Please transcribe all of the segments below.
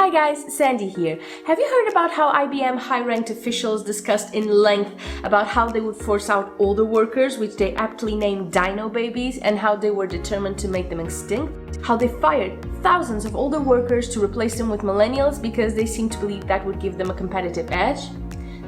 Hi guys, Sandy here. Have you heard about how IBM high-ranked officials discussed in length about how they would force out older workers, which they aptly named Dino babies, and how they were determined to make them extinct? How they fired thousands of older workers to replace them with millennials because they seemed to believe that would give them a competitive edge?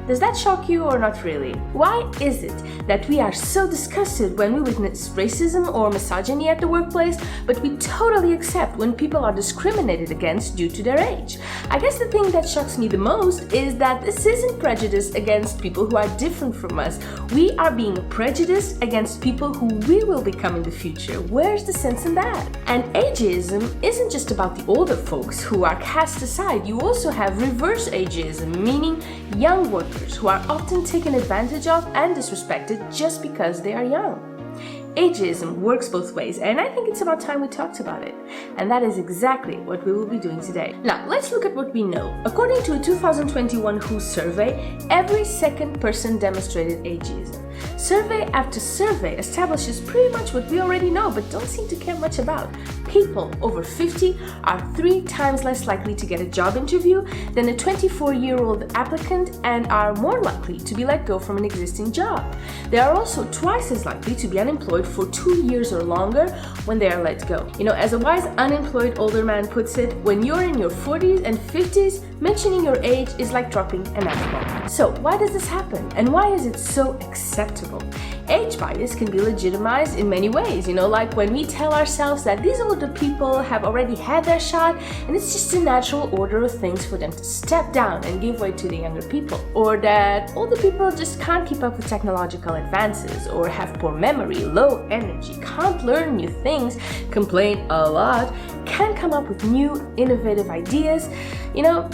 Does that shock you or not really? Why is it that we are so disgusted when we witness racism or misogyny at the workplace, but we totally accept when people are discriminated against due to their age? I guess the thing that shocks me the most is that this isn't prejudice against people who are different from us. We are being prejudiced against people who we will become in the future. Where's the sense in that? And ageism isn't just about the older folks who are cast aside. You also have reverse ageism, meaning young workers who are often taken advantage of and disrespected just because they are young. Ageism works both ways, and I think it's about time we talked about it. And that is exactly what we will be doing today. Now, let's look at what we know. According to a 2021 WHO survey, every second person demonstrated ageism. Survey after survey establishes pretty much what we already know but don't seem to care much about. People over 50 are 3 times less likely to get a job interview than a 24-year-old applicant and are more likely to be let go from an existing job. They are also twice as likely to be unemployed for 2 years or longer when they are let go. You know, as a wise unemployed older man puts it, when you're in your 40s and 50s, mentioning your age is like dropping an F-bomb. So why does this happen and why is it so acceptable? Age bias can be legitimized in many ways, like when we tell ourselves that these older people have already had their shot and it's just a natural order of things for them to step down and give way to the younger people. Or that older people just can't keep up with technological advances or have poor memory, low energy, can't learn new things, complain a lot, can't come up with new innovative ideas.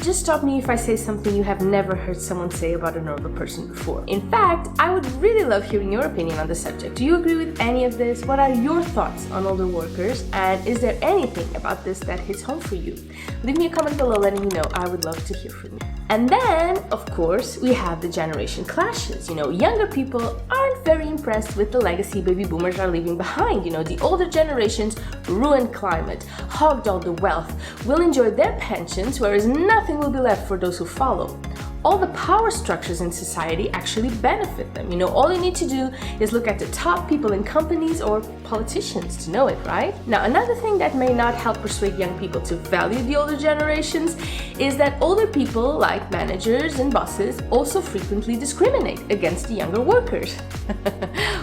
Just stop me if I say something you have never heard someone say about an older person before. In fact, I would really love hearing your opinion on the subject. Do you agree with any of this? What are your thoughts on older workers? And is there anything about this that hits home for you? Leave me a comment below letting me know. I would love to hear from you. And then, of course, we have the generation clashes. Younger people aren't very impressed with the legacy baby boomers are leaving behind. The older generations ruined climate, hogged all the wealth, will enjoy their pensions, whereas nothing will be left for those who follow. All the power structures in society actually benefit them. All you need to do is look at the top people in companies or politicians to know it, right? Now, another thing that may not help persuade young people to value the older generations is that older people, like managers and bosses, also frequently discriminate against the younger workers.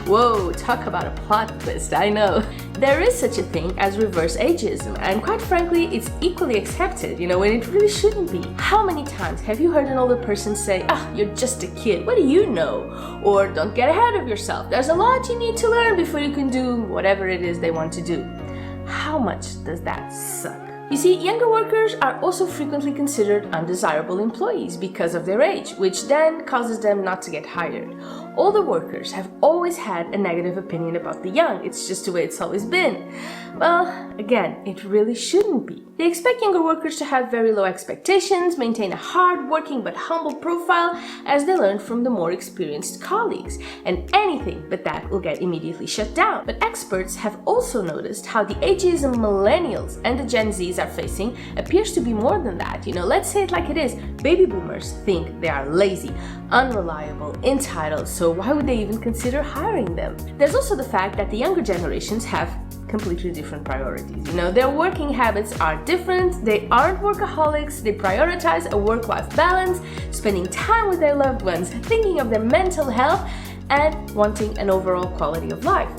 Whoa, talk about a plot twist, I know. There is such a thing as reverse ageism, and quite frankly, it's equally accepted, when it really shouldn't be. How many times have you heard an older person say, you're just a kid, what do you know? Or don't get ahead of yourself, there's a lot you need to learn before you can do whatever it is they want to do. How much does that suck? You see, younger workers are also frequently considered undesirable employees because of their age, which then causes them not to get hired. Older workers have always had a negative opinion about the young. It's just the way it's always been. Well, again, it really shouldn't be. They expect younger workers to have very low expectations, maintain a hard-working but humble profile as they learn from the more experienced colleagues. And anything but that will get immediately shut down. But experts have also noticed how the ageism millennials and the Gen Zs are facing appears to be more than that. Let's say it like it is. Baby boomers think they are lazy, unreliable, entitled, so why would they even consider hiring them? There's also the fact that the younger generations have completely different priorities. Their working habits are different, they aren't workaholics, they prioritize a work-life balance, spending time with their loved ones, thinking of their mental health, and wanting an overall quality of life.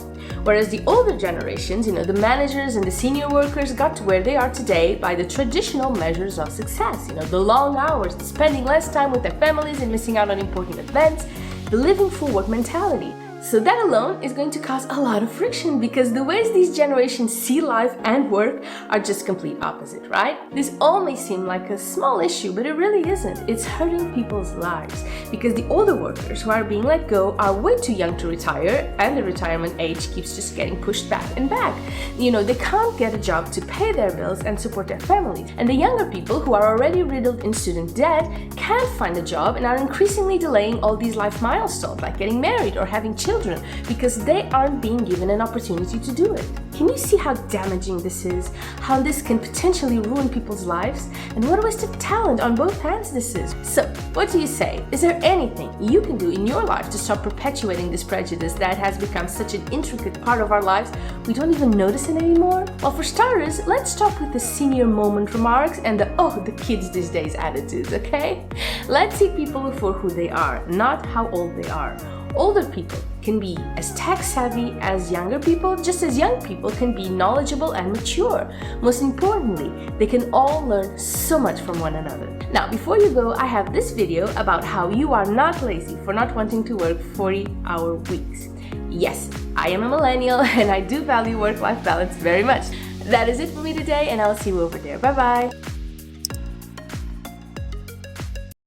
Whereas the older generations, the managers and the senior workers got to where they are today by the traditional measures of success. The long hours, the spending less time with their families and missing out on important events, the living for work mentality. So that alone is going to cause a lot of friction because the ways these generations see life and work are just complete opposite, right? This all may seem like a small issue, but it really isn't. It's hurting people's lives because the older workers who are being let go are way too young to retire and the retirement age keeps just getting pushed back and back. They can't get a job to pay their bills and support their families. And the younger people who are already riddled in student debt can't find a job and are increasingly delaying all these life milestones like getting married or having children children because they aren't being given an opportunity to do it. Can you see how damaging this is? How this can potentially ruin people's lives? And what a waste of talent on both hands this is. So, what do you say? Is there anything you can do in your life to stop perpetuating this prejudice that has become such an intricate part of our lives we don't even notice it anymore? Well, for starters, let's stop with the senior moment remarks and the kids these days attitudes, okay? Let's see people for who they are, not how old they are. Older people can be as tech-savvy as younger people, just as young people can be knowledgeable and mature. Most importantly, they can all learn so much from one another. Now, before you go, I have this video about how you are not lazy for not wanting to work 40-hour weeks. Yes, I am a millennial and I do value work-life balance very much. That is it for me today, and I'll see you over there. Bye-bye!